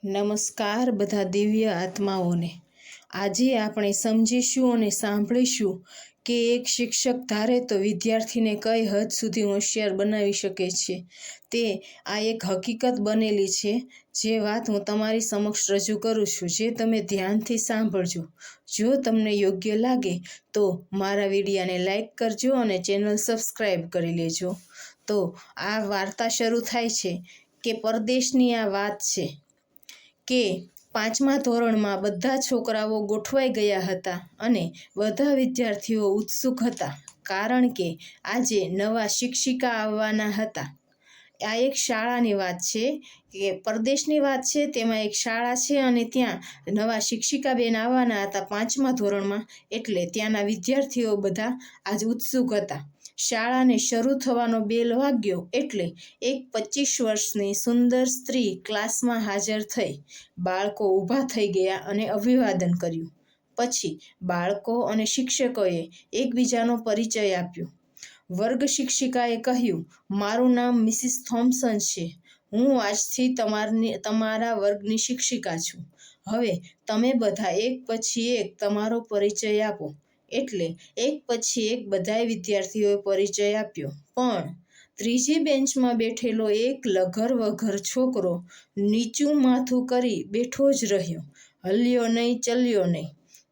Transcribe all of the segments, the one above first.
નમસ્કાર બધા દિવ્ય આત્માઓને। આજે આપણે સમજીશું અને સાંભળીશું કે એક શિક્ષક ધારે તો વિદ્યાર્થીને કઈ હદ સુધી હોશિયાર બનાવી શકે છે। તે આ એક હકીકત બનેલી છે, જે વાત હું તમારી સમક્ષ રજૂ કરું છું, જે તમે ધ્યાનથી સાંભળજો। જો તમને યોગ્ય લાગે તો મારા વિડીયોને લાઈક કરજો અને ચેનલ સબસ્ક્રાઈબ કરી લેજો। તો આ વાર્તા શરૂ થાય છે કે પરદેશની આ વાત છે કે 5મા ધોરણમાં બધા છોકરાઓ ગોઠવાઈ ગયા હતા અને બધા વિદ્યાર્થીઓ ઉત્સુક હતા, કારણ કે આજે નવા શિક્ષિકા આવવાના હતા। આ એક શાળાની વાત છે કે પરદેશની વાત છે, તેમાં એક શાળા છે અને ત્યાં નવા શિક્ષિકા બેન આવવાના હતા 5મા ધોરણમાં, એટલે ત્યાંના વિદ્યાર્થીઓ બધા આજ ઉત્સુક હતા। શાળાને શરૂ થવાનો બેલ વાગ્યો એટલે એક 25 વર્ષની સુંદર સ્ત્રી ક્લાસમાં હાજર થઈ। બાળકો ઊભા થઈ ગયા અને અભિવાદન કર્યું। પછી બાળકો અને શિક્ષકોએ એકબીજાનો પરિચય આપ્યો। વર્ગ શિક્ષિકાએ કહ્યું, મારું નામ મિસિસ થોમ્પસન છે। હું આજથી તમારા વર્ગની શિક્ષિકા છું। હવે તમે બધા એક પછી એક તમારો પરિચય આપો। એટલે એક પછી એક બધાય વિદ્યાર્થીઓએ પરિચય આપ્યો, પણ ત્રીજી બેન્ચમાં બેઠેલો એક લઘર વઘર છોકરો નીચું માથું કરી બેઠો જ રહ્યો, હલ્યો નહીં, ચલ્યો નહીં।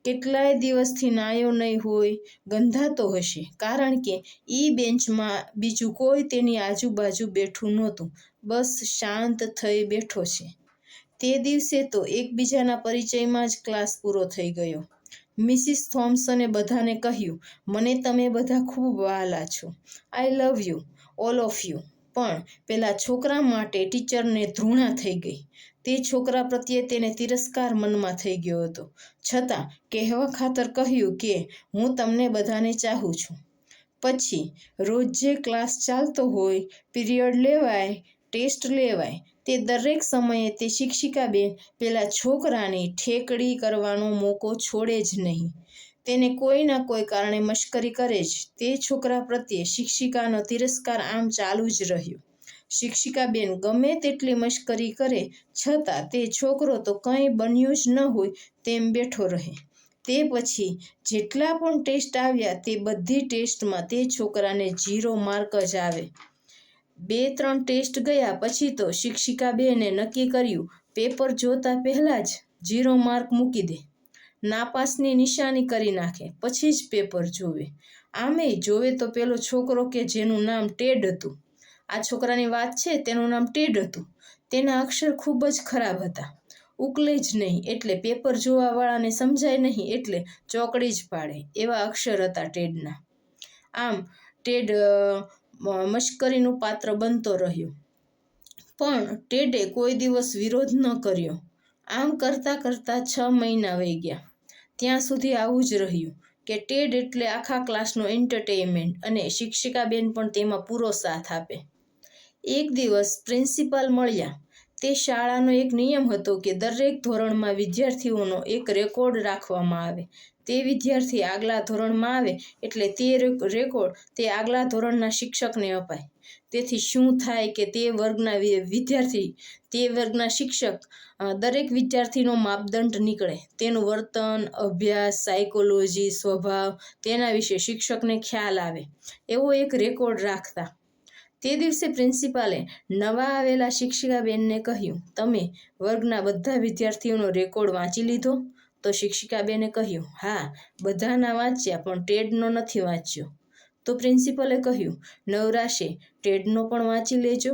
કેટલાય દિવસથી નાયો નહીં હોય, ગંધાતો હશે, કારણ કે ઈ બેન્ચમાં બીજું કોઈ તેની આજુબાજુ બેઠું નહોતું, બસ શાંત થઈ બેઠો છે। તે દિવસે તો એકબીજાના પરિચયમાં જ ક્લાસ પૂરો થઈ ગયો। મિસિસ થોમ્પસને બધાને કહ્યું, મને તમે બધા ખૂબ વહાલા છો, I love you all of you. પણ પેલા છોકરા માટે ટીચરને ધૃણા થઈ ગઈ। તે છોકરા પ્રત્યે તેને તિરસ્કાર મનમાં થઈ ગયો હતો, છતાં કહેવા ખાતર કહ્યું કે હું તમને બધાને ચાહું છું। પછી રોજ જે ક્લાસ ચાલતો હોય, પીરિયડ લેવાય, ટેસ્ટ લેવાય, તે દરેક સમયે તે શિક્ષિકા બેન પેલા છોકરાની ઠેકડી કરવાનો મોકો છોડે જ નહીં। તેને કોઈના કોઈ કારણે મશ્કરી કરે જ। તે છોકરા પ્રત્યે શિક્ષિકાનો તિરસ્કાર આમ ચાલુ જ રહ્યો। શિક્ષિકા બેન ગમે તેટલી મશ્કરી કરે, છતાં તે છોકરો તો કંઈ બન્યું જ ન હોય તેમ બેઠો રહે। તે પછી જેટલા પણ ટેસ્ટ આવ્યા તે બધી ટેસ્ટમાં તે છોકરાને 0 માર્ક જ આવે। 2-3 ટેસ્ટ ગયા પછી તો શિક્ષિકા બેને નક્કી કર્યું, પેપર જોતા પહેલા જ 0 માર્ક મૂકી દે, નાપાસની નિશાની કરી નાખે, પછી જ પેપર જોવે। આમેય જોવે તો પેલો છોકરો કે જેનું નામ ટેડ હતું, આ છોકરાની વાત છે, તેનું નામ ટેડ હતું, તેના અક્ષર ખૂબ જ ખરાબ હતા, ઉકલે જ નહીં એટલે પેપર જોવાવાળાને સમજાય નહીં એટલે ચોકડી જ પાડે, એવા અક્ષર હતા ટેડના। આમ ટેડ મશ્કરીનું પાત્ર બનતો રહ્યો, પણ ટેડે કોઈ દિવસ વિરોધ ન કર્યો। આમ કરતાં કરતાં 6 મહિના વહી ગયા। ત્યાં સુધી આવું જ રહ્યું કે ટેડ એટલે આખા ક્લાસનો એન્ટરટેઇનમેન્ટ અને શિક્ષિકા બેન પણ તેમાં પૂરો સાથ આપે। એક દિવસ પ્રિન્સિપાલ મળ્યા। તે શાળાનો એક નિયમ હતો કે દરેક ધોરણમાં વિદ્યાર્થીઓનો એક રેકોર્ડ રાખવામાં આવે। તે વિદ્યાર્થી આગલા ધોરણમાં આવે એટલે તે રેકોર્ડ તે આગલા ધોરણના શિક્ષકને અપાય। તેથી શું થાય કે તે વર્ગના વિદ્યાર્થી, તે વર્ગના શિક્ષક દરેક વિદ્યાર્થીનો માપદંડ નીકળે, તેનું વર્તન, અભ્યાસ, સાયકોલોજી, સ્વભાવ, તેના વિશે શિક્ષકને ખ્યાલ આવે, એવો એક રેકોર્ડ રાખતા। તે દિવસે પ્રિન્સિપાલે નવા આવેલા શિક્ષિકા બેનને કહ્યું, તમે વર્ગના બધા વિદ્યાર્થીઓનો રેકોર્ડ વાંચી લીધો? તો શિક્ષિકા બેને કહ્યું, હા, બધાના વાંચ્યા, પણ ટેડનો નથી વાંચ્યો। તો પ્રિન્સિપલે કહ્યું, નવરાશે ટેડનો પણ વાંચી લેજો।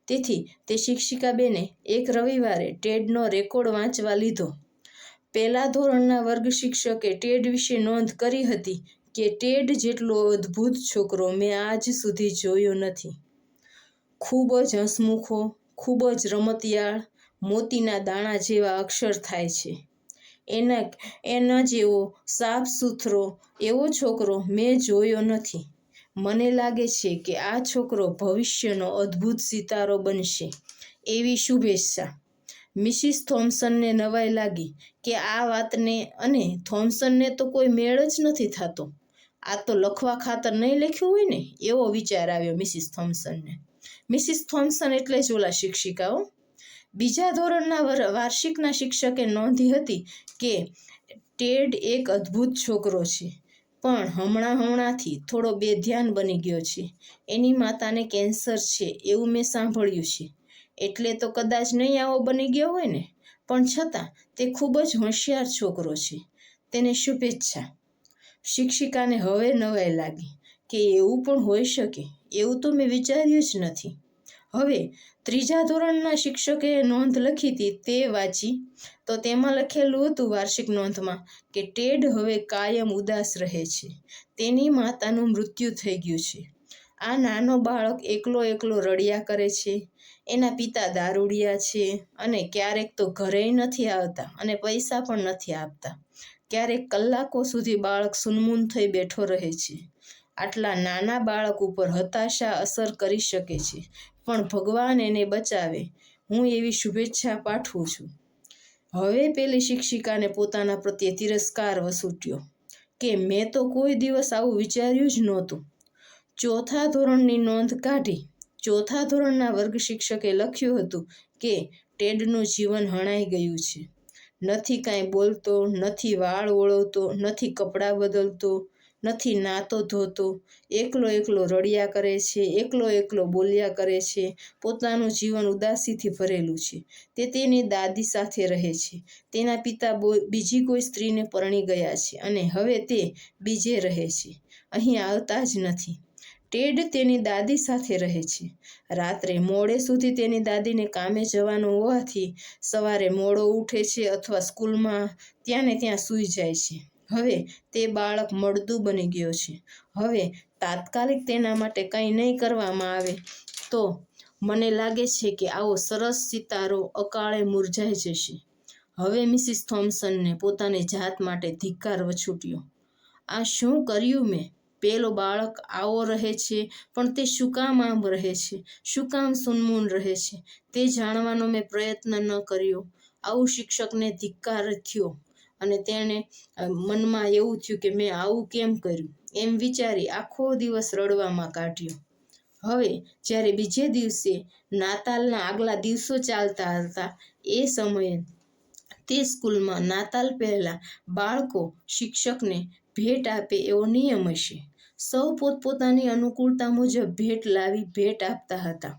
તેથી તે શિક્ષિકા બેને એક રવિવારે ટેડનો રેકોર્ડ વાંચવા લીધો। પહેલા ધોરણના વર્ગ શિક્ષકે ટેડ વિશે નોંધ કરી હતી કે ટેડ જેટલો અદ્ભુત છોકરો મેં આજ સુધી જોયો નથી। ખૂબ જ હસમુખો, ખૂબ જ રમતિયાળ, મોતીના દાણા જેવા અક્ષર થાય છે, એના જેવો સાફ સુથરો એવો છોકરો મેં જોયો નથી। મને લાગે છે કે આ છોકરો ભવિષ્યનો અદ્ભુત સિતારો બનશે, એવી શુભેચ્છા। મિસિસ થોમ્પસનને નવાઈ લાગી કે આ વાતને અને થોમ્પસનને તો કોઈ મેળ જ નથી થતો, આ તો લખવા ખાતર નહીં લખ્યું હોય ને, એવો વિચાર આવ્યો મિસિસ થોમ્પસનને। મિસિસ થોમ્પસન એટલે જ ઓલા શિક્ષિકાઓ। બીજા ધોરણના વાર્ષિકના શિક્ષકે નોંધી હતી કે ટેડ એક અદ્ભુત છોકરો છે, પણ હમણાંથી થોડો બેધ્યાન બની ગયો છે. એની માતાને કેન્સર છે એવું મેં સાંભળ્યું છે. એટલે તો કદાચ નહીં આવો બની ગયો હોય ને, પણ છતાં તે ખૂબ જ હોશિયાર છોકરો છે. તેને શુભેચ્છા. શિક્ષિકાને હવે નવાઈ લાગી કે એવું પણ હોઈ શકે, એવું તો મેં વિચાર્યું જ નથી. હવે ત્રીજા ધોરણના શિક્ષકે નોંધ લખી હતી તે વાંચી તો તેમાં લખેલું હતું વાર્ષિક નોંધમાં કે ટેડ હવે કાયમ ઉદાસ રહે છે. તેની માતાનું મૃત્યુ થઈ ગયું છે. આ નાનો બાળક એકલો રડ્યા કરે છે. એના પિતા દારૂડિયા છે અને ક્યારેક તો ઘરેય નથી આવતા અને પૈસા પણ નથી આપતા. ક્યારેક કલાકો સુધી બાળક સૂનમૂન થઈ બેઠો રહે છે. આટલા નાના બાળક ઉપર હતાશા અસર કરી શકે છે, પણ ભગવાન એને બચાવે, હું એવી શુભેચ્છા પાઠવું છું. હવે પેલી શિક્ષિકાને પોતાના પ્રત્યે તિરસ્કાર વસૂટ્યો કે મેં તો કોઈ દિવસ આવું વિચાર્યું જ નહોતું. ચોથા ધોરણની નોંધ કાઢી. ચોથા ધોરણના વર્ગ શિક્ષકે લખ્યું હતું કે ટેડનું જીવન હણાઈ ગયું છે. નથી કાંઈ બોલતો, નથી વાળ ઓળવતો, નથી કપડાં બદલતો, નથી નાતો ધોતો, એકલો રડ્યા કરે છે, એકલો બોલ્યા કરે છે. પોતાનું જીવન ઉદાસીથી ભરેલું છે. તે તેની દાદી સાથે રહે છે. તેના પિતા બીજી કોઈ સ્ત્રીને પરણી ગયા છે અને હવે તે બીજે રહે છે, અહીં આવતા જ નથી. ટેડ તેની દાદી સાથે રહે છે. રાત્રે મોડે સુધી તેની દાદીને કામે જવાનું હોવાથી સવારે મોડો ઉઠે છે અથવા સ્કૂલમાં ત્યાં ને ત્યાં સૂઈ જાય છે. હવે તે બાળક મળદું બની ગયો છે. હવે તાત્કાલિક તેના માટે કંઈ નહીં કરવામાં આવે તો મને લાગે છે કે આવો સરસ સિતારો અકાળે મુરઝાઈ જશે. હવે મિસિસ થોમ્સનને પોતાની જાત માટે ધિક્કાર વછૂટ્યો. આ શું કર્યું મેં? પેલો બાળક આવો રહે છે, પણ તે શું કામ આમ રહે છે? શું કામ સૂનમૂન રહે છે? તે જાણવાનો મેં પ્રયત્ન ન કર્યો. આવું શિક્ષકને ધિક્કાર થયો અને તેણે મનમાં એવું થયું કે મેં આવું કેમ કર્યું, એમ વિચારી આખો દિવસ રડવામાં કાઢ્યો. હવે જ્યારે બીજે દિવસે નાતાલના આગલા દિવસો ચાલતા હતા, એ સમયે તે સ્કૂલમાં નાતાલ પહેલા બાળકો શિક્ષકને ભેટ આપે એવો નિયમ હશે. સૌ પોતપોતાની અનુકૂળતા મુજબ ભેટ લાવી ભેટ આપતા હતા.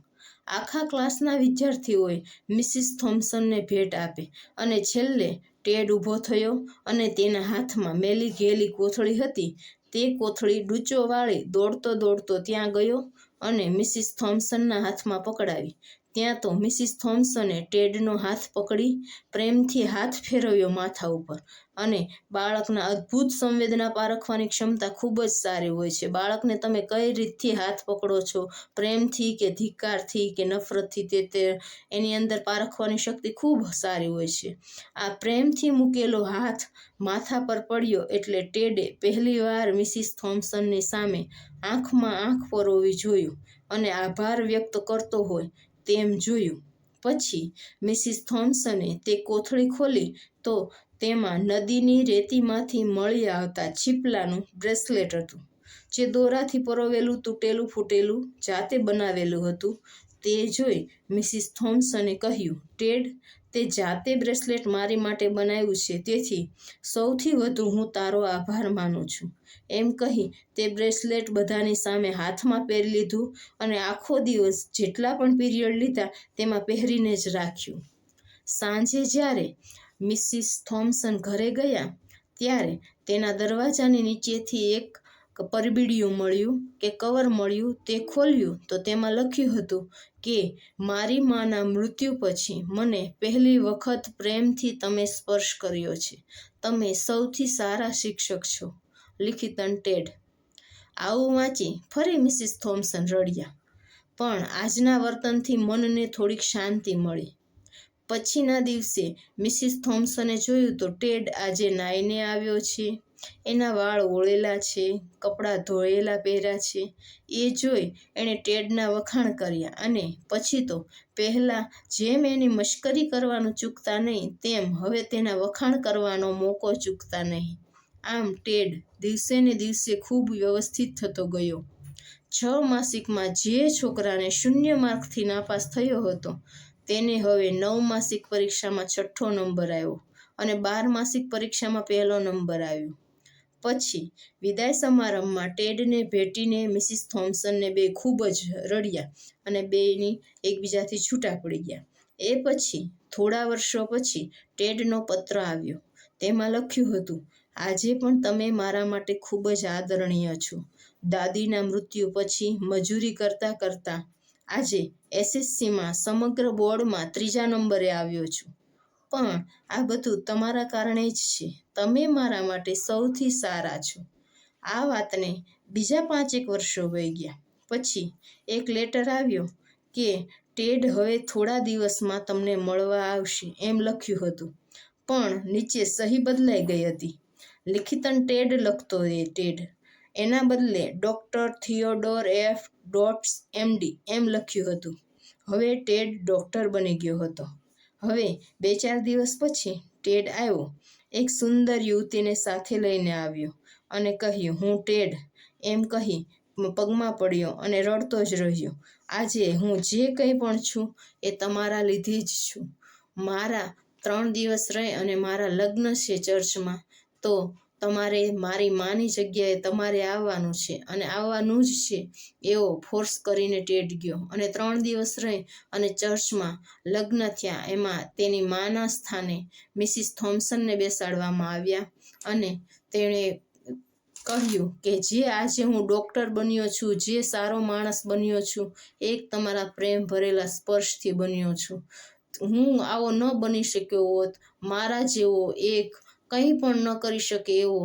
આખા ક્લાસના વિદ્યાર્થીઓએ મિસિસ થોમ્સનને ભેટ આપી અને છેલ્લે ટેડ ઊભો થયો અને તેના હાથમાં મેલી ઘેલી કોથળી હતી. તે કોથળી ડૂચો વાળી દોડતો ત્યાં ગયો અને મિસિસ થોમ્સનના હાથમાં પકડાવી. ત્યાં તો મિસિસ થોમ્સને ટેડનો હાથ પકડી પ્રેમથી હાથ ફેરવ્યો માથા ઉપર. અને બાળકના અદ્ભુત સંવેદના પારખવાની ક્ષમતા ખૂબ જ સારી હોય છે. બાળકને તમે કઈ રીતથી હાથ પકડો છો, પ્રેમથી કે ધિક્કારથી કે નફરતથી, તે એની અંદર પારખવાની શક્તિ ખૂબ સારી હોય છે. આ પ્રેમથી મૂકેલો હાથ માથા પર પડ્યો એટલે ટેડે પહેલીવાર મિસિસ થોમ્સનની સામે આંખમાં આંખ પરોવી જોયું અને આભાર વ્યક્ત કરતો હોય તેમ જોયું. પછી મિસિસ થોમ્સને તે કોથળી ખોલી તો તેમાં નદીની રેતીમાંથી મળી આવતા છીપલાનું બ્રેસલેટ હતું, જે દોરાથી પરોવેલું તૂટેલું ફૂટેલું જાતે બનાવેલું હતું. તે જોઈ મિસિસ થોમ્સને કહ્યું, ટેડ, તે જાતે બ્રેસલેટ મારી માટે બનાવ્યું છે, તેથી સૌથી વધુ હું તારો આભાર માનું છું. એમ કહી તે બ્રેસલેટ બધાની સામે હાથમાં પહેરી લીધું અને આખો દિવસ જેટલા પણ પીરિયડ લીધા તેમાં પહેરીને જ રાખ્યું. સાંજે જ્યારે મિસિસ થોમ્સન ઘરે ગયા ત્યારે તેના દરવાજાની નીચેથી એક પરબીડિયું મળ્યું કે કવર મળ્યું. તે ખોલ્યું તો તેમાં લખ્યું હતું કે મારી માના મૃત્યુ પછી મને પહેલી વખત પ્રેમથી તમે સ્પર્શ કર્યો છે. તમે સૌથી સારા શિક્ષક છો. લિખિતન ટેડ. આવું વાંચી ફરી મિસિસ થોમ્સન રડ્યા, પણ આજના વર્તનથી મનને થોડીક શાંતિ મળી. પછીના દિવસે મિસિસ થોમ્સને જોયું તો ટેડ આજે નાઈને આવ્યો છે. એના વાળ ઓળેલા છે, કપડાં ધોયેલા પહેર્યા છે. એ જોઈ એણે ટેડના વખાણ કર્યા અને પછી તો પહેલાં જેમ એની મશ્કરી કરવાનું ચૂકતા નહીં, તેમ હવે તેના વખાણ કરવાનો મોકો ચૂકતા નહીં. આમ ટેડ દિવસે ને દિવસે ખૂબ વ્યવસ્થિત થતો ગયો. 6 માસિકમાં જે છોકરાને 0 માર્કથી નાપાસ થયો હતો તેને હવે 9 માસિક પરીક્ષામાં 6ઠ્ઠો નંબર આવ્યો અને 12 માસિક પરીક્ષામાં 1લો નંબર આવ્યો. પછી વિદાય સમારંભમાં ટેડને ભેટીને મિસિસ થોમ્સનને બે ખૂબ જ રડ્યા અને બેની એકબીજાથી છૂટા પડી ગયા. એ પછી થોડા વર્ષો પછી ટેડનો પત્ર આવ્યો. તેમાં લખ્યું હતું, આજે પણ તમે મારા માટે ખૂબ જ આદરણીય છો. દાદીના મૃત્યુ પછી મજૂરી કરતાં કરતાં આજે એસએસસીમાં સમગ્ર બોર્ડમાં 3જા નંબરે આવ્યો છું. પણ આ બધું તમારા કારણે જ છે. તમે મારા માટે સૌથી સારા છો. આ વાતને બીજા 5 વર્ષો વહી ગયા. પછી એક લેટર આવ્યો કે ટેડ હવે થોડા દિવસમાં તમને મળવા આવશે એમ લખ્યું હતું. પણ નીચે સહી બદલાઈ ગઈ હતી. લિખિતન ટેડ લખતો ટેડ. એના બદલે doctor Theodore F. Dots MD એમ લખ્યું હતું. હવે ટેડ ડૉક્ટર બની ગયો હતો. હવે 2-4 દિવસ પછી ટેડ આવ્યો. એક સુંદર યુવતીને સાથે લઈને આવ્યો અને કહ્યું, હું ટેડ એમ કહી પગમાં પડ્યો અને રડતો જ રહ્યો. આજે હું જે કંઈ પણ છું એ તમારા લીધે જ છું. મારા 3 દિવસ રહે અને મારા લગ્ન છે ચર્ચમાં, તો તમારે મારી માની જગ્યાએ તમારે આવવાનું છે અને આવવાનું જ છે એવો ફોર્સ કરીને ટેડ ગયો અને 3 દિવસ રહી અને ચર્ચમાં લગ્ન થયા. એમાં તેની માના સ્થાને મિસિસ થોમ્સનને બેસાડવામાં આવ્યા અને તેણે કહ્યું કે જે આજે હું ડૉક્ટર બન્યો છું, જે સારો માણસ બન્યો છું, એક તમારા પ્રેમ ભરેલા સ્પર્શથી બન્યો છું. હું આવો ન બની શક્યો હોત. મારા જેવો એક કંઈ પણ ન કરી શકે એવો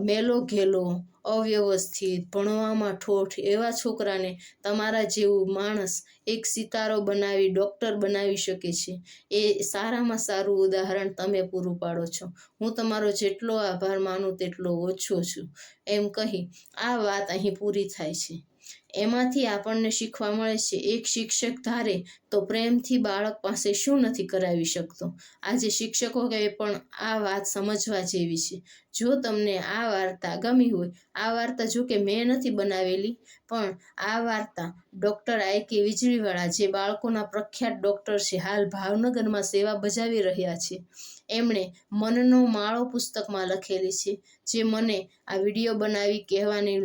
મેલો ઘેલો, અવ્યવસ્થિત, ભણવામાં ઠોઠ એવા છોકરાને તમારા જેવું માણસ એક સિતારો બનાવી ડૉક્ટર બનાવી શકે છે. એ સારામાં સારું ઉદાહરણ તમે પૂરું પાડો છો. હું તમારો જેટલો આભાર માનું તેટલો ઓછો છું. એમ કહી આ વાત અહીં પૂરી થાય છે. એમાંથી આપણને શીખવા મળે છે, એક શિક્ષક ધારે તો પ્રેમથી બાળક પાસે શું નથી કરાવી શકતો. આજે શિક્ષકોએ પણ આ વાત સમજવા જેવી છે. જો તમને આ વાર્તા ગમી હોય, આ વાર્તા જો કે મેં નથી બનાવેલી, પણ આ વાર્તા ડૉક્ટર આઈ.કે. વીજળીવાળા, જે બાળકોના પ્રખ્યાત ડૉક્ટર છે, હાલ ભાવનગરમાં સેવા બજાવી રહ્યા છે, એમણે મનનો માળો પુસ્તકમાં લખેલી છે, જે મને આ વિડીયો બનાવી કહેવાની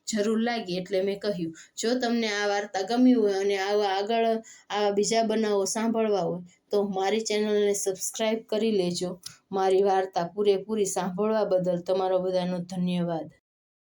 જરૂર લાગી એટલે મેં કહ્યું. જો તમને આ વાર્તા ગમી હોય અને આગળ આવા બીજા બનાવો સાંભળવા હોય તો મારી ચેનલને સબસ્ક્રાઈબ કરી લેજો. મારી વાર્તા પૂરેપૂરી સાંભળવા બદલ તમારો બધાનો ધન્યવાદ.